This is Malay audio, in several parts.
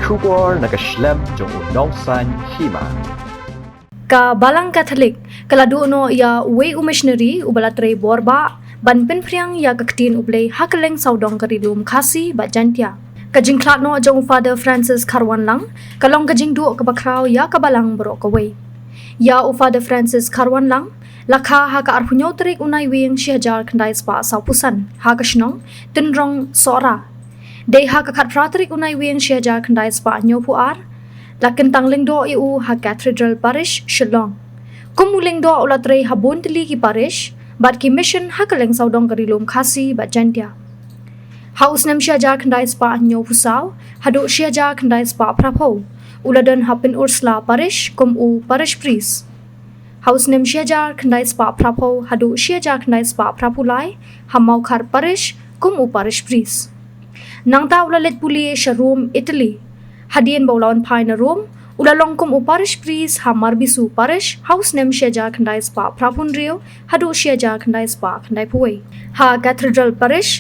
Shubor nakaslem jong unongsan hima. Ka balang Katolik kaladu no ya way missionary ubalatre borba ban penpriang ya kaktin ublay hakeleng saudong karilum kasi ba jantia kajing klat no jong Father Francis Karwan lang kalong kajing du kabakraw ya kabalang bro kaway ya Father Francis Karwan lang lakha ha ka arpunyo trik unai wing shihajar kandai spa saupusan ha kashnong tinrong sora dei ha ka khat pratrik unai wing shihajar kandai spa nyopu ar lakin tangling do iu ha Cathedral Parish Shillong. Kumuling do ulatre habon tili ki parish, bat ki mission ha kaleng saudong karilum kasi bat jantia. Haus nem shiaja kandai spa nyo pusaw, hadu shiaja kandai spa prapo, uladan hapin Ursula Parish u Parish Priest. Haus nem shiaja kandai spa prapo, hadu shiaja kandai spa prapulai, hamau kar Parish u Parish Priest. Nang ta ulalet puli Sharum Italy, hadian baulawan pai na room ulalong u parish priest ha marbisu parish house nem shiaja kandai spa prapun rio hadu shiaja kandai spa kandai puway ha Cathedral Parish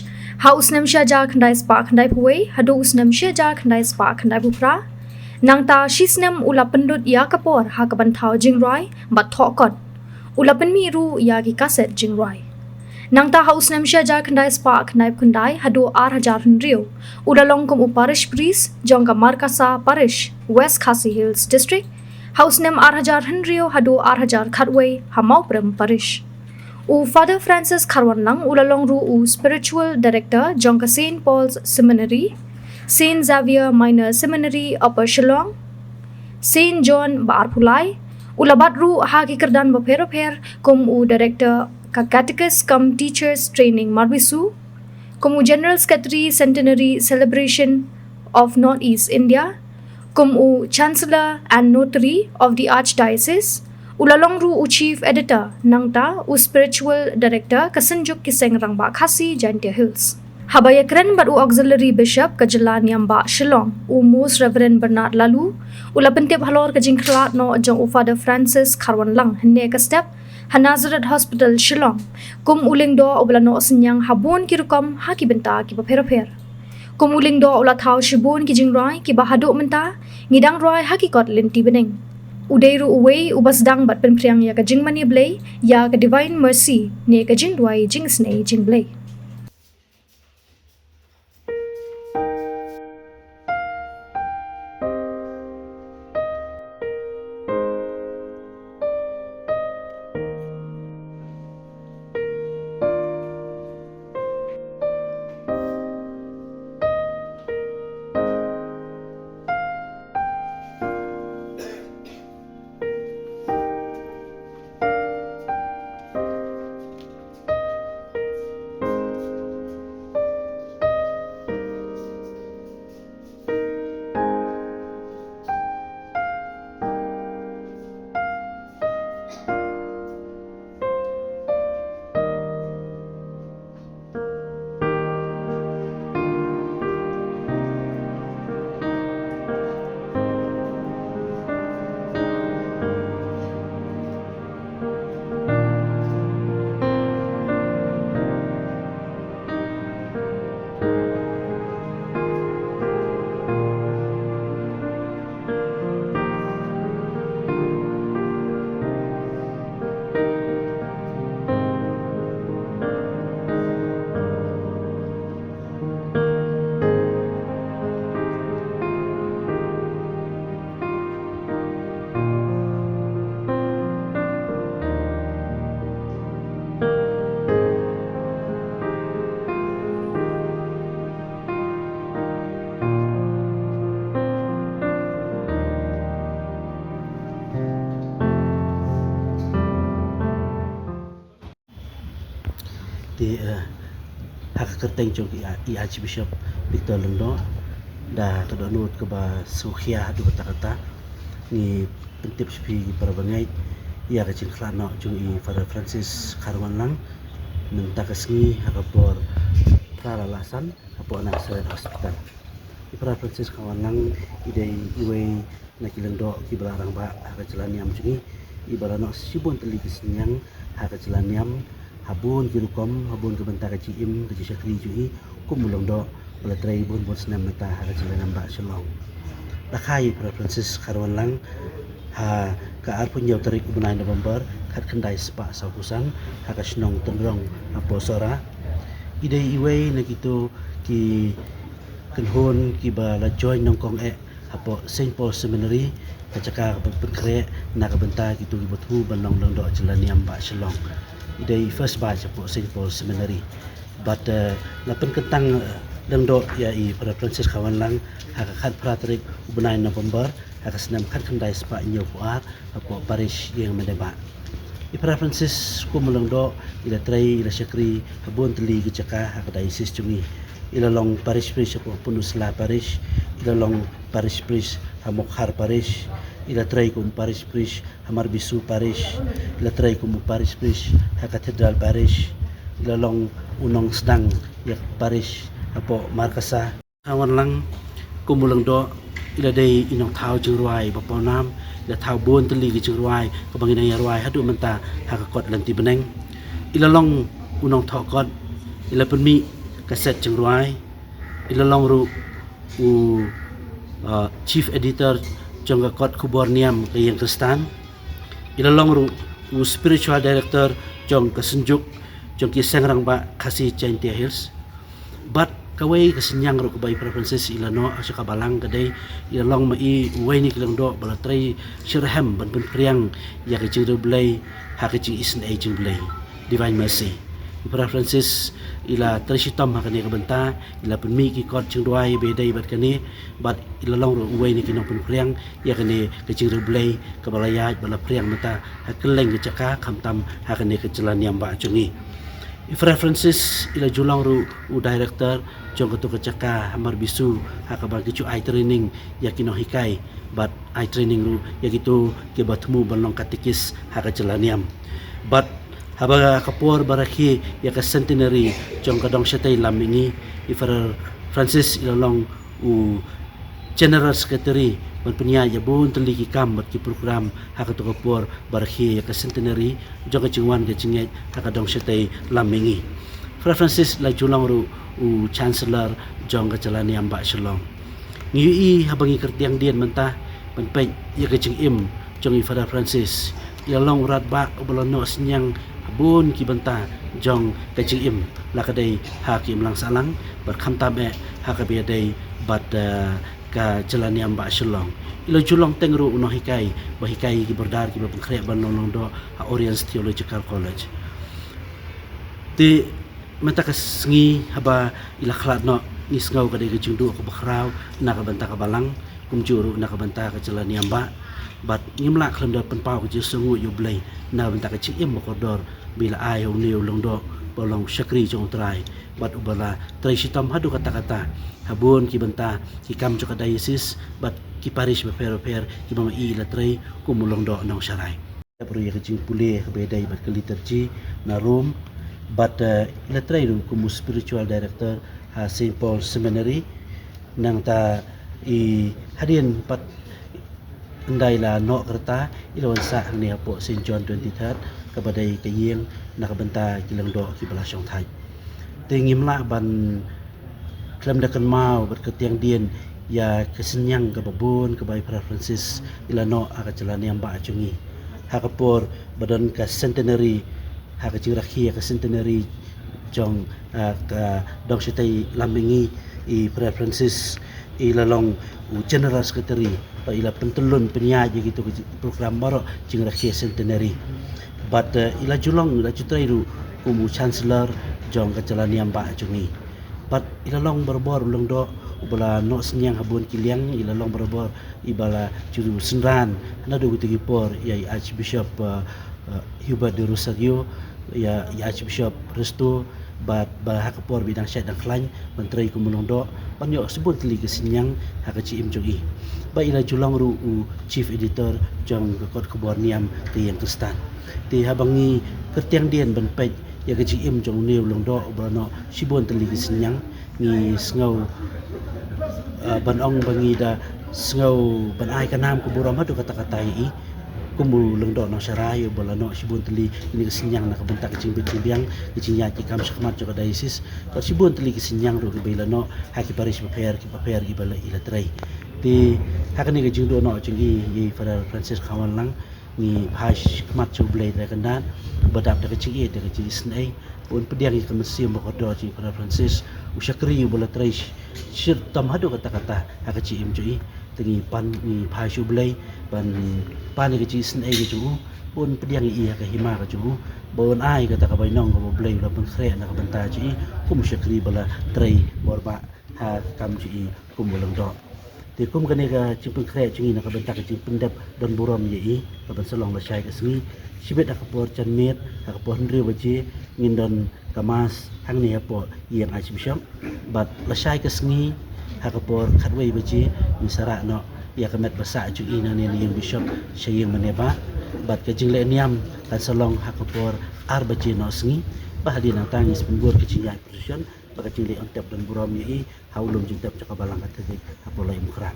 house nem shiaja kandai spa kandai puway hadu usnem shiaja kandai spa kandai pupra nang ta shisnem ula pendut ya kapor ha kabantau jingrai bat thokot ula penmiru ya ki kaset jingrai nang ta house nem shiaja kandai spa kandai kundai hadu 8,000 rio ulalong u parish priest jongka Markasa Parish West Khasi Hills District house nem 8,000 rio hadu 8,000 khatway hamau prem parish u Father Francis Karwan lang ulalong ru u spiritual director jongka St Paul's Seminary St Xavier Minor Seminary Upper Shillong St John Baarpulai ulabat ru ha ki kerdan bapher u director ka Catechist cum Teachers Training Marbisu, como General Secretary Centenary Celebration of Northeast India, como Chancellor and Notary of the Archdiocese, ulalong ru u Chief Editor nangta u Spiritual Director kasenjuk kiseng rangba Khasi Jantia Hills. Habaya keren bat u Auxiliary Bishop kajalan Yamba Shillong u Most Reverend Bernard Lalu, ula pentip halor kajing khlat no jong u Father Francis Karwan lang henne ka step Hanazaret Hospital Shillong kum uling do ublano senyang habon kirukom haki benta ki bapher kum uling do ula thau shibon ki jingrai ki bahadu menta ngidang roi haki kot linti beneng udairu uwei ubasdang bat penpriang ya ka jingmani blay ya ka Divine Mercy ne ka jingdwai jingsnei jingblay di hak kerteng jong i Archbishop Victor Londo da tadonut ke ba sukhia du kata ni pentip spi para bangai ia ka cing klano jong i Father Francis Karwan lang menta kasngi hakapor kalalasan apo anak Nazareth Hospital i Father Francis Karwan lang idai iwei nakilendo ki belarang ba haka celaniam jungi i barano sibon teligis nyang haka celaniam habun kirukom habun ke bentara ciim ke syakri jui kumulong do pelatrai bun bos nam mata haka celaniam ba Shillong rakai para Francis karwan lang ha ka arpunyo tarik ubunay November kat kendai sepak saukusan ha ka snong tendrong aposora idai iway na gitu ki kenhon ki ba la join nong kong apo St. Paul Seminary kacaka pengkre na kabenta gitu betu banong long do jelaniam ba shalong idai first batch apo St. Paul Seminary but lapen kentang dengdo ya i para Francis kawan lang hakakat pratrik ubunay November hakasnam kat kendai sepak nyo puar apo parish yang mendeba i para Francis kumulong do ila tray ila syakri habun teli kecaka hakadai sis cungi ila long parish priest apo punusla parish ila long parish priest hamokhar parish ila tray kum parish priest hamar bisu parish ila tray kum parish priest hakathedral parish ila long unong sedang ya parish apo markasa kawan lang kumulang do ila day inong tao jengruai bapo nam ila tao bon teli ke jengruai kabangina ya ruai hadu menta hakakot lanti beneng ila long unong thokot ila penmi kaset jengruai ila long ru chief editor jongakot kuborniam ke yang Kristan ila long ru spiritual director jong kesenjuk jong kisengrang ba kasih Chantia Hills but kawai kesenyang ro kebai para Francis ilano asya kabalang kadai ilong mai uwai ni kilang do balatrai shirham ban priang ya kecing do blai ha kecing isen aging blai divine mercy para Francis ila trisitam ha kani kabenta ila penmi ki kot jing doai bedai bat kani bat ilong ro uwai ni kinong priang ya kani kecing do blai kabalaya bala priang mata ha keleng kecaka kamtam ha kani kecelan yang ba cungi Ifra Francis ila julang ru director jong ketu kecaka hamar bisu hakabang kicu eye training yakino hikai but eye training ru yakitu ke batmu balong katikis hakacelaniam but habaga kapor baraki ya ka centenary jong kadong syatay lamingi Ifra Francis ila long general secretary penpenya ya bun teliki kam ki program hakatu kapor barhi ya ka centenary jong kecingwan ke cinget hakadong syatay lamingi Fra Francis la julang ru chancellor jong kacelani amba shalom ngi habangi kertiang dian mentah penpej ya kecing im jong Fra Francis ya long rat ba ubalono senyang bun ki benta jong kecing im la kadai hakim lang salang berkhamtam hakabiadai bat ka jalani amba shalong ilo julong tengru uno hikai bahikai ki berdar ki bangkre banolong do Orient Theological College ti mata kasngi haba ila khlat no nisngau ka de jungdu ko bakrau na ka banta ka balang kumjuru na ka banta ka jalani amba bat ngimla khlam da penpau ka jisungu yu blai na banta ka chim mokodor bila ayo niu longdo bolong syakri jong trai bat ubala trai sitam hadu kata-kata habun ki benta ki kam joka diocese bat ki parish beper ki mama i la trai kumulong do nong syarai perlu ya kecing pulih bedai bat ke liturgi na room bat la trai ru kumu spiritual director ha St. Paul Seminary nang ta i hadian pat andai la no kerta ilawan sa ni apo St. John 23 kabadai kayeng nakabenta kilang do ki balasong thai tingim la ban klam dakan mau berketiang dien ya kesenyang ke babun ke bai para Francis ilano aka celani amba acungi hakapor badan ka centenary haka cirakhi ka centenary jong ka dong sitai lamingi i para Francis ilalong general secretary pa ila pentelun penyaji gitu program baru cirakhi centenary but ila julong ila cutrairu kumu chancellor jong ka celani amba acungi pat ilalong berbor ulung do ubala no senyang habun kiliang ilalong berbor ibala juru senran na do guti por ya Archbishop Hubert de Rosario ya Archbishop Resto bat bahakapor bidang syed dan klan menteri kumulong do banyak sebut kali kesenyang hakaci imjogi ba ila julang ru chief editor jong kot kuborniam ke yang Kristan ti habangi kertiang dian benpej ya kecik im jong niu long do brano sibon teli senyang ni sngau banong bangi da sngau ban ai kanam ku buram hadu kata-kata i kumul long do no sarai bolano sibon teli ni senyang nak bentak kecing biang kecing nyaki kam sakmat jo diocese ka sibon teli senyang ro ke belano haki paris paper ki bala ila trai ti hakani ke jingdo no jingi Father Francis Kawalang ni hash mat chu blade da kandan badap da kecil da kecil snai pun pediang ke mesim bokodo ji Father Francis usyakri bola trais shir tam hadu kata-kata hakaci imjui tengi pan ni hash blade pan ke kecil snai ke chu pun pediang ia ke hima ke chu bon ai kata ka bainong ko blade la pun khre na ka banta ji kum syakri bola trai borba ha kam ji kum bolong do thì cũng cái này cái chim pun kre chungi nak bentak chim pendap don buram ye ka ban salong la shai ka smi sibet ak por chan met ak por ndri baji ngin don kamas hang ni apo yang ai chim bat la shai ka smi ak por khatwei baji ni sara no ya ka met basa chungi na ni yang bishop shayeng maneba bat ka jingle niam kan salong ak por ar baji no smi bahadi nang tangis pengur ke jinjai position baka jingle ontep don buram ye haulum jintap cakabalang kata apolai mukran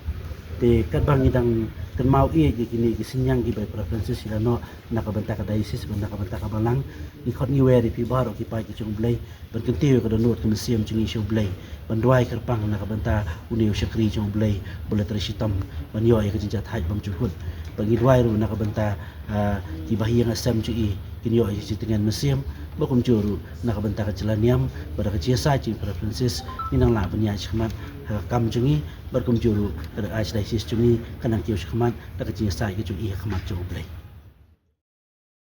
te kadbang idang kan mau gi kini gi sinyang gi by Francis silano nakabanta ka diocese ban nakabanta ka balang ni khot ni weri pi baro ki pai ki chung blai ban kentiu ka donot ka museum chung show blai ban duai kerpang nakabanta uneu syakri chung blai bola trisitam ban yo ka jinjat hai bam chuhut bagi duai ru nakabanta ki bahiyang asam chui kini yo ji dengan museum bakum juru nakabanta ka jelaniam pada ka jasa ji Francis minang la banya chkhmat kam jungi berkum juru ada archdiocese jungi kanang kios khmat da ka jasa ki jungi khmat chung blai